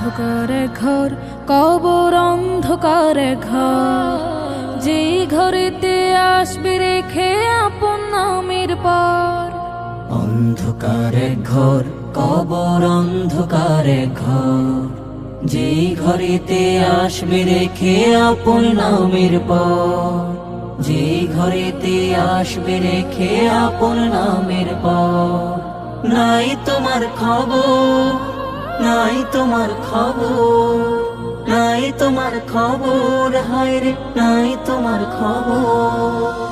অন্ধকারে ঘর, কবর অন্ধকারে ঘর, যে ঘরেতে আসবে রেখে আপন নামের পর। অন্ধকারে ঘর, কবর অন্ধকারে ঘর, যে ঘরেতে আসবে রেখে আপন নামের পর। যে ঘরেতে আসবে রেখে আপন নামের পর। নাই তোমার খবর, নাই তোমার খবর, নাই তোমার খবর, হায় রে নাই তোমার খবর।